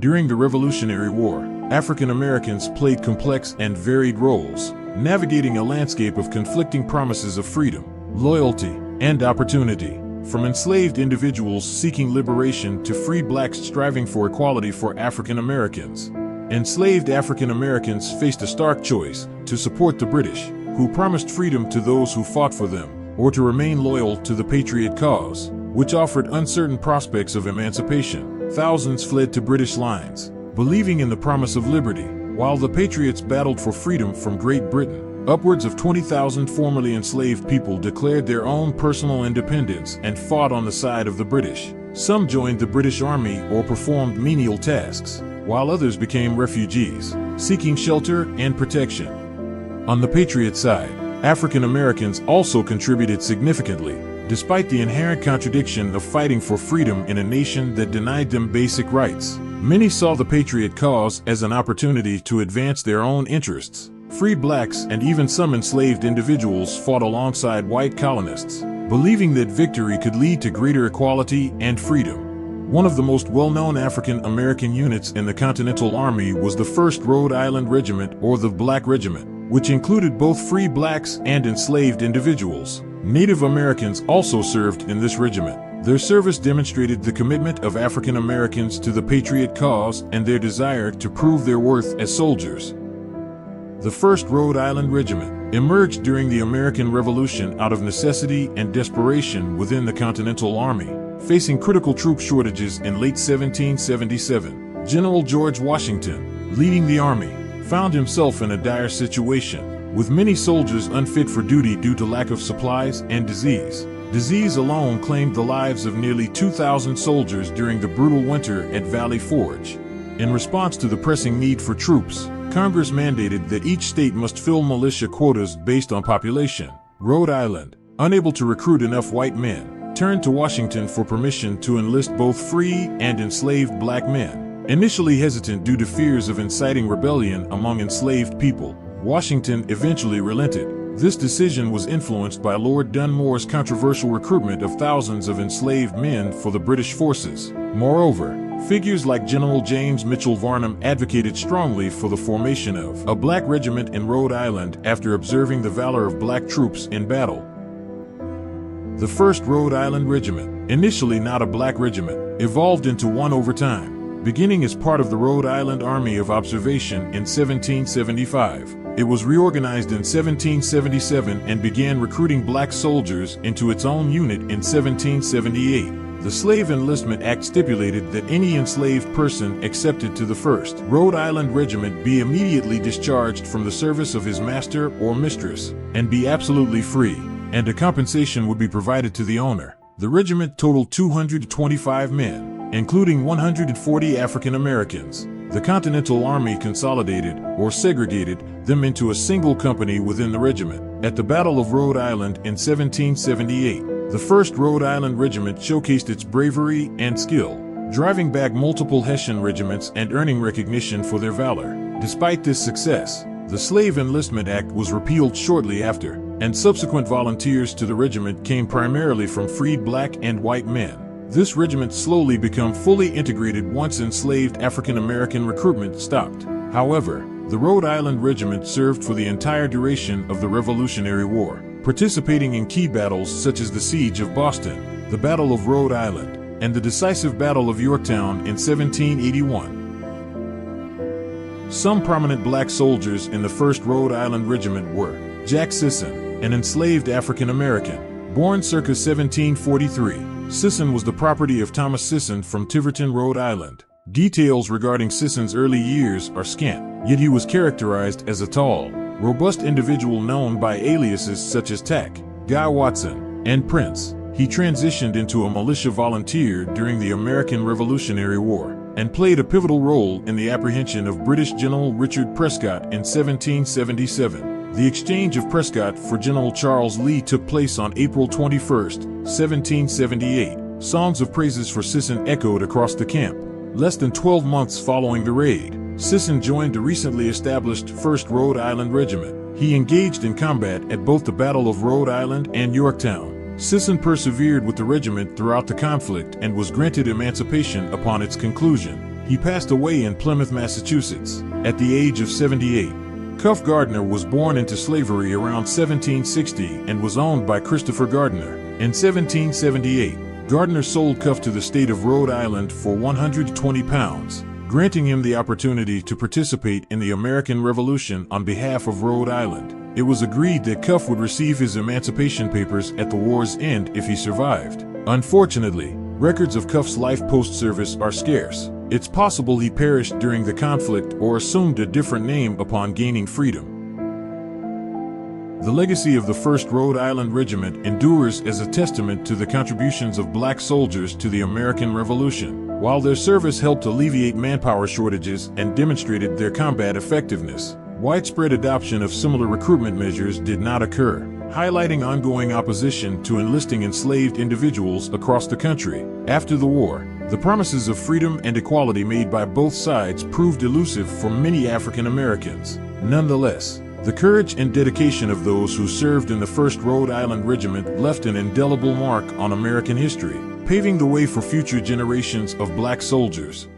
During the Revolutionary War, African Americans played complex and varied roles, navigating a landscape of conflicting promises of freedom, loyalty, and opportunity. From enslaved individuals seeking liberation to free blacks striving for equality for African Americans. Enslaved African Americans faced a stark choice: to support the British, who promised freedom to those who fought for them, or to remain loyal to the Patriot cause, which offered uncertain prospects of emancipation. Thousands fled to British lines, believing in the promise of liberty, while the Patriots battled for freedom from Great Britain. Upwards of 20,000 formerly enslaved people declared their own personal independence and fought on the side of the British. Some joined the British Army or performed menial tasks, while others became refugees, seeking shelter and protection. On the Patriot side, African Americans also contributed significantly, despite the inherent contradiction of fighting for freedom in a nation that denied them basic rights. Many saw the Patriot cause as an opportunity to advance their own interests. Free blacks and even some enslaved individuals fought alongside white colonists, believing that victory could lead to greater equality and freedom. One of the most well-known African American units in the Continental Army was the 1st Rhode Island Regiment, or the Black Regiment, which included both free blacks and enslaved individuals. Native Americans also served in this regiment. Their service demonstrated the commitment of African Americans to the Patriot cause and their desire to prove their worth as soldiers. The 1st Rhode Island Regiment emerged during the American Revolution out of necessity and desperation within the Continental Army, facing critical troop shortages in late 1777. General George Washington, leading the army, found himself in a dire situation, with many soldiers unfit for duty due to lack of supplies and disease. Disease alone claimed the lives of nearly 2,000 soldiers during the brutal winter at Valley Forge. In response to the pressing need for troops, Congress mandated that each state must fill militia quotas based on population. Rhode Island, unable to recruit enough white men, turned to Washington for permission to enlist both free and enslaved black men. Initially hesitant due to fears of inciting rebellion among enslaved people, Washington eventually relented. This decision was influenced by Lord Dunmore's controversial recruitment of thousands of enslaved men for the British forces. Moreover, figures like General James Mitchell Varnum advocated strongly for the formation of a black regiment in Rhode Island after observing the valor of black troops in battle. The 1st Rhode Island Regiment, initially not a black regiment, evolved into one over time. Beginning as part of the Rhode Island Army of Observation in 1775, it was reorganized in 1777 and began recruiting black soldiers into its own unit in 1778. The Slave Enlistment Act stipulated that any enslaved person accepted to the 1st Rhode Island Regiment be immediately discharged from the service of his master or mistress, and be absolutely free, and a compensation would be provided to the owner. The regiment totaled 225 men, including 140 African Americans. The Continental Army consolidated, or segregated, them into a single company within the regiment. At the Battle of Rhode Island in 1778, the 1st Rhode Island Regiment showcased its bravery and skill, driving back multiple Hessian regiments and earning recognition for their valor. Despite this success, the Slave Enlistment Act was repealed shortly after, and subsequent volunteers to the regiment came primarily from freed black and white men. This regiment slowly became fully integrated once enslaved African American recruitment stopped. However, the Rhode Island Regiment served for the entire duration of the Revolutionary War, participating in key battles such as the Siege of Boston, the Battle of Rhode Island, and the decisive Battle of Yorktown in 1781. Some prominent black soldiers in the 1st Rhode Island Regiment were Jack Sisson, an enslaved African American, born circa 1743. Sisson was the property of Thomas Sisson from Tiverton, Rhode Island. Details regarding Sisson's early years are scant, yet he was characterized as a tall, robust individual known by aliases such as Tack, Guy Watson, and Prince. He transitioned into a militia volunteer during the American Revolutionary War, and played a pivotal role in the apprehension of British General Richard Prescott in 1777. The exchange of Prescott for General Charles Lee took place on April 21, 1778. Songs of praises for Sisson echoed across the camp. Less than 12 months following the raid, Sisson joined the recently established 1st Rhode Island Regiment. He engaged in combat at both the Battle of Rhode Island and Yorktown. Sisson persevered with the regiment throughout the conflict and was granted emancipation upon its conclusion. He passed away in Plymouth, Massachusetts, at the age of 78. Cuff Gardner was born into slavery around 1760 and was owned by Christopher Gardner. In 1778, Gardner sold Cuff to the state of Rhode Island for £120, granting him the opportunity to participate in the American Revolution on behalf of Rhode Island. It was agreed that Cuff would receive his emancipation papers at the war's end if he survived. Unfortunately, records of Cuff's life post-service are scarce. It's possible he perished during the conflict or assumed a different name upon gaining freedom. The legacy of the 1st Rhode Island Regiment endures as a testament to the contributions of black soldiers to the American Revolution. While their service helped alleviate manpower shortages and demonstrated their combat effectiveness, widespread adoption of similar recruitment measures did not occur, highlighting ongoing opposition to enlisting enslaved individuals across the country. After the war, the promises of freedom and equality made by both sides proved elusive for many African Americans. Nonetheless, the courage and dedication of those who served in the 1st Rhode Island Regiment left an indelible mark on American history, paving the way for future generations of black soldiers.